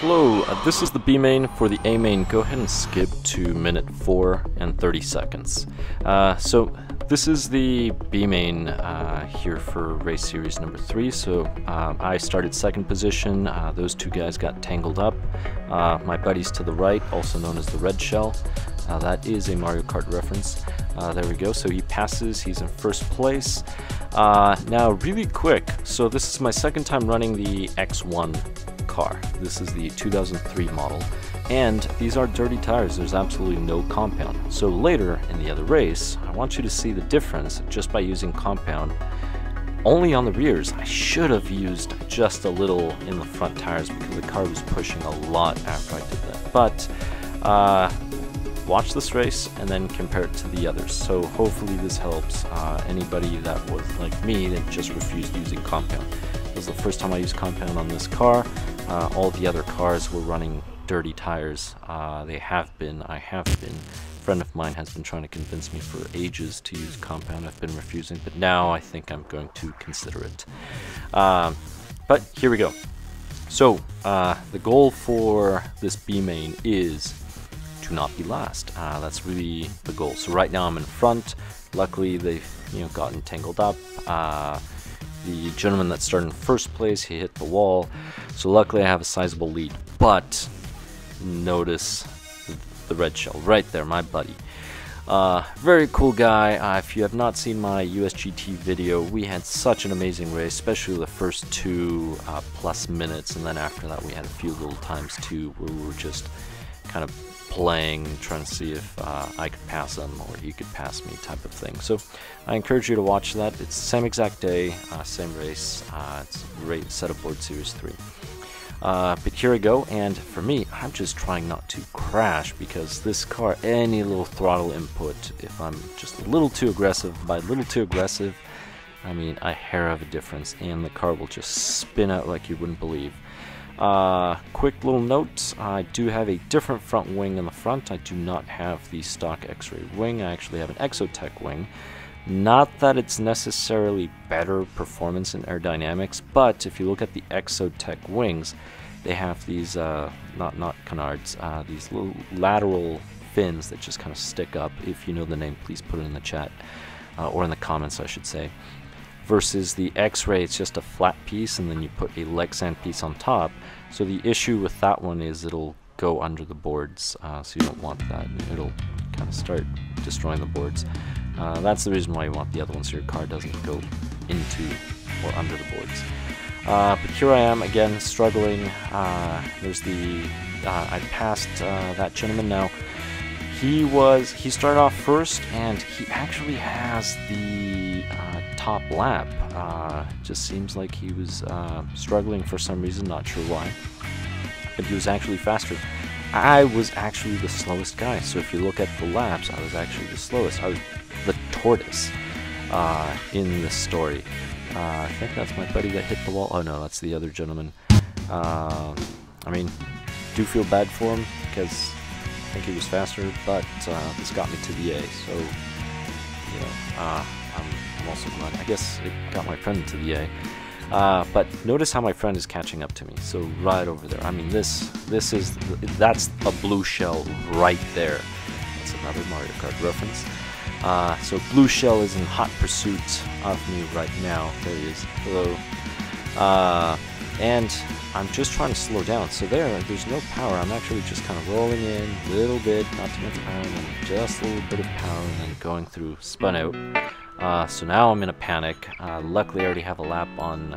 Hello, this is the B main. For the A main, go ahead and skip to minute 4 and 30 seconds. So this is the B main here for race series number 3. So I started second position. Those two guys got tangled up. My buddy's to the right, also known as the red shell. That is a Mario Kart reference. There we go. So he passes. He's in first place. Now, really quick. So this is my second time running the X1 car. This is the 2003 model, and these are dirty tires. There's absolutely no compound. So later in the other race, I want you to see the difference just by using compound only on the rears. I should have used just a little in the front tires because the car was pushing a lot after I did that. But watch this race and then compare it to the others. So hopefully this helps anybody that was like me that just refused using compound. This is the first time I used compound on this car. All the other cars were running dirty tires. I have been. A friend of mine has been trying to convince me for ages to use compound. I've been refusing, but now I think I'm going to consider it. But here we go. So the goal for this B main is to not be last. That's really the goal. So right now I'm in front. Luckily they've gotten tangled up. The gentleman that started in first place, he hit the wall, so luckily I have a sizable lead. But notice the red shell right there, my buddy. Very cool guy. If you have not seen my USGT video, we had such an amazing race, especially the first 2 plus minutes, and then after that we had a few little times too where we were just kind of playing, trying to see if I could pass him or he could pass me type of thing. So I encourage you to watch that. It's the same exact day, same race. It's a set of board series 3. But here I go, and for me, I'm just trying not to crash because this car, any little throttle input, if I'm just a little too aggressive, by a little too aggressive, I mean a hair of a difference, and the car will just spin out like you wouldn't believe. Quick little note, I do have a different front wing in the front. I do not have the stock Xray wing. I actually have an Exotech wing. Not that it's necessarily better performance in aerodynamics, but if you look at the Exotech wings, they have these not canards, these little lateral fins that just kind of stick up. If you know the name, please put it in the chat, or in the comments I should say. Versus the Xray, it's just a flat piece and then you put a Lexan piece on top. So the issue with that one is it'll go under the boards, so you don't want that. It'll kind of start destroying the boards. That's the reason why you want the other one, so your car doesn't go into or under the boards. But here I am again struggling. There's the I passed that gentleman now. He started off first, and he actually has the top lap. Just seems like he was struggling for some reason, not sure why. But he was actually faster. I was actually the slowest guy, so if you look at the laps, I was actually the slowest. I was the tortoise in this story. I think that's my buddy that hit the wall. Oh no, that's the other gentleman. I mean, do feel bad for him because I think he was faster, but this got me to the A, so I'm also glad. I guess it got my friend to the A. But notice how my friend is catching up to me. So right over there. I mean, that's a blue shell right there. That's another Mario Kart reference. So blue shell is in hot pursuit of me right now. There he is. Hello. And I'm just trying to slow down. So there's no power. I'm actually just kind of rolling in a little bit, not too much power, and then just a little bit of power, and then going through, spun out. So now I'm in a panic. Luckily I already have a lap on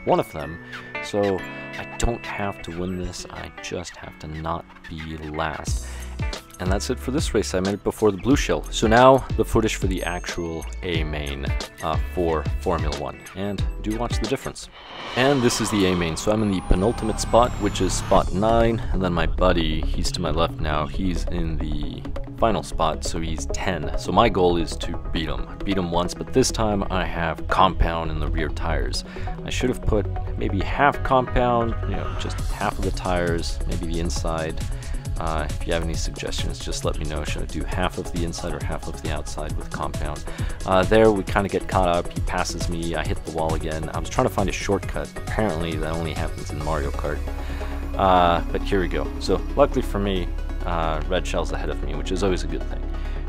one of them, so I don't have to win this. I just have to not be last. And that's it for this race. I made it before the blue shell. So now the footage for the actual A main for Formula 1. And do watch the difference. And this is the A main. So I'm in the penultimate spot, which is spot 9. And then my buddy, he's to my left now. He's in the final spot, so he's 10. So my goal is to beat him. I beat him once, but this time I have compound in the rear tires. I should have put maybe half compound, just half of the tires, maybe the inside. If you have any suggestions, just let me know. Should I do half of the inside or half of the outside with compound? There we kind of get caught up. He passes me. I hit the wall again. I was trying to find a shortcut. Apparently that only happens in Mario Kart. But here we go. So luckily for me, red shell's ahead of me, which is always a good thing.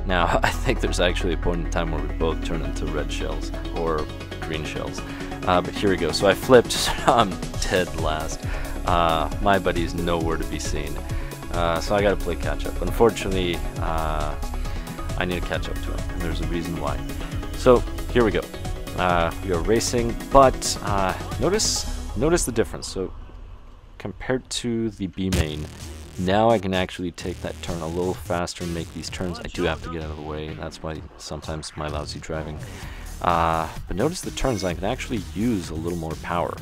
Now, I think there's actually a point in time where we both turn into red shells, or green shells. But here we go. So I flipped, so I'm dead last. My buddy is nowhere to be seen. So I gotta play catch up. Unfortunately, I need to catch up to him, and there's a reason why. So here we go. We are racing, but notice the difference. So compared to the B main, now I can actually take that turn a little faster and make these turns. I do have to get out of the way, and that's why sometimes my lousy driving. But notice the turns, I can actually use a little more power,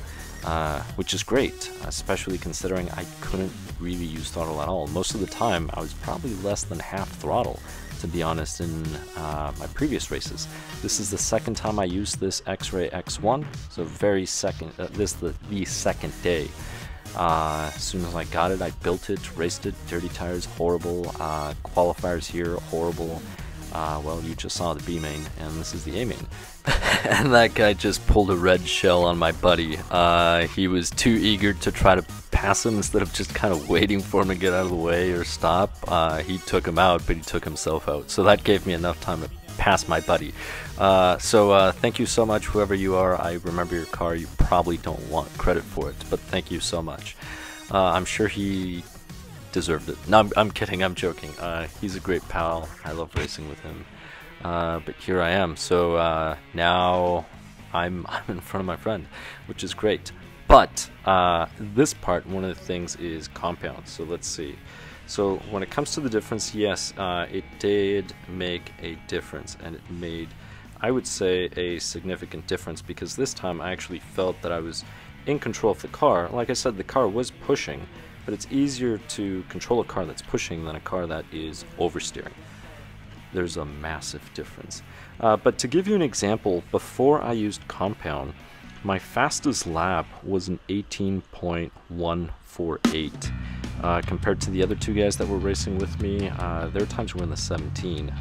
which is great, especially considering I couldn't really use throttle at all. Most of the time, I was probably less than half throttle, to be honest, in my previous races. This is the second time I used this Xray X1, so this is the second day. As soon as I got it, I built it, raced it, dirty tires, horrible, qualifiers here, horrible. Well, you just saw the B main, and this is the A main. And that guy just pulled a red shell on my buddy. He was too eager to try to pass him instead of just kind of waiting for him to get out of the way or stop. He took him out, but he took himself out. So that gave me enough time to pass my buddy. So thank you so much, whoever you are. I remember your car. You probably don't want credit for it, but thank you so much. I'm sure he deserved it. No, I'm kidding, I'm joking. He's a great pal. I love racing with him. But here I am. So now I'm in front of my friend, which is great. But this part, one of the things is compound. So let's see. So when it comes to the difference, yes, it did make a difference, and it made, I would say, a significant difference, because this time I actually felt that I was in control of the car. Like I said, the car was pushing, but it's easier to control a car that's pushing than a car that is oversteering. There's a massive difference. But to give you an example, before I used compound, my fastest lap was an 18.148. Compared to the other two guys that were racing with me, their times were in the 17.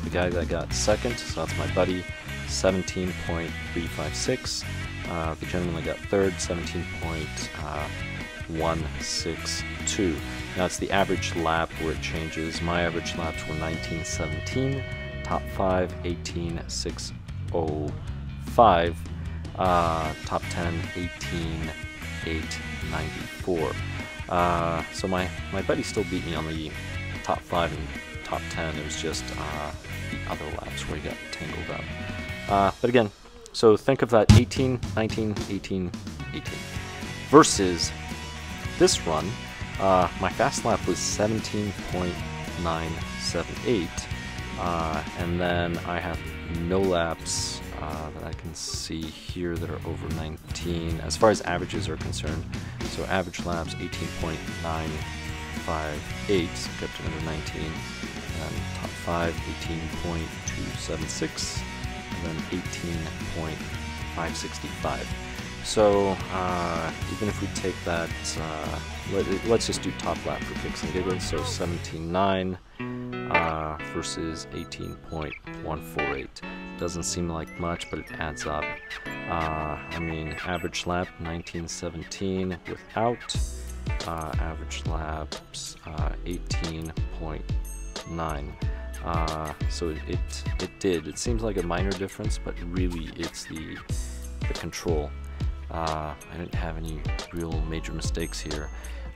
The guy that got second, so that's my buddy, 17.356. The gentleman that got third, 17.162. Now it's the average lap where it changes. My average laps were 1917, top 5, 18.605, top 10, 18.894. So my buddy still beat me on the top 5 and top 10. It was just the other laps where he got tangled up. But again, so think of that 18, 19, 18, 18. Versus this run, my fast lap was 17.978. And then I have no laps that I can see here that are over 19 as far as averages are concerned. So average laps 18.958, so kept it under 19, and top 5 18.276, and then 18.565. So even if we take that, let's just do top lap for kicks and giggles. So 17.9 versus 18.148. Doesn't seem like much, but it adds up. I mean, average lap 1917 without, average laps 18.9. So it seems like a minor difference, but really it's the control. I didn't have any real major mistakes here.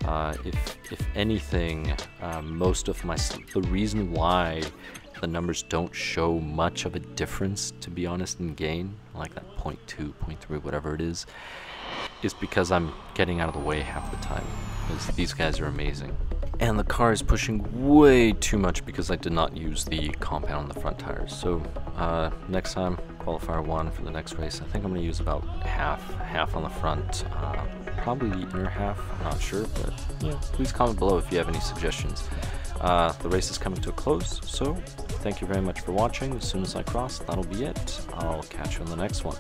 If anything, most of the reason why the numbers don't show much of a difference, to be honest, in gain, like that 0.2, 0.3, whatever it is because I'm getting out of the way half the time, because these guys are amazing. And the car is pushing way too much because I did not use the compound on the front tires. So next time, qualifier 1 for the next race, I think I'm going to use about half on the front, probably the inner half, I'm not sure, but yeah, please comment below if you have any suggestions. The race is coming to a close, so thank you very much for watching. As soon as I cross, that'll be it. I'll catch you on the next one.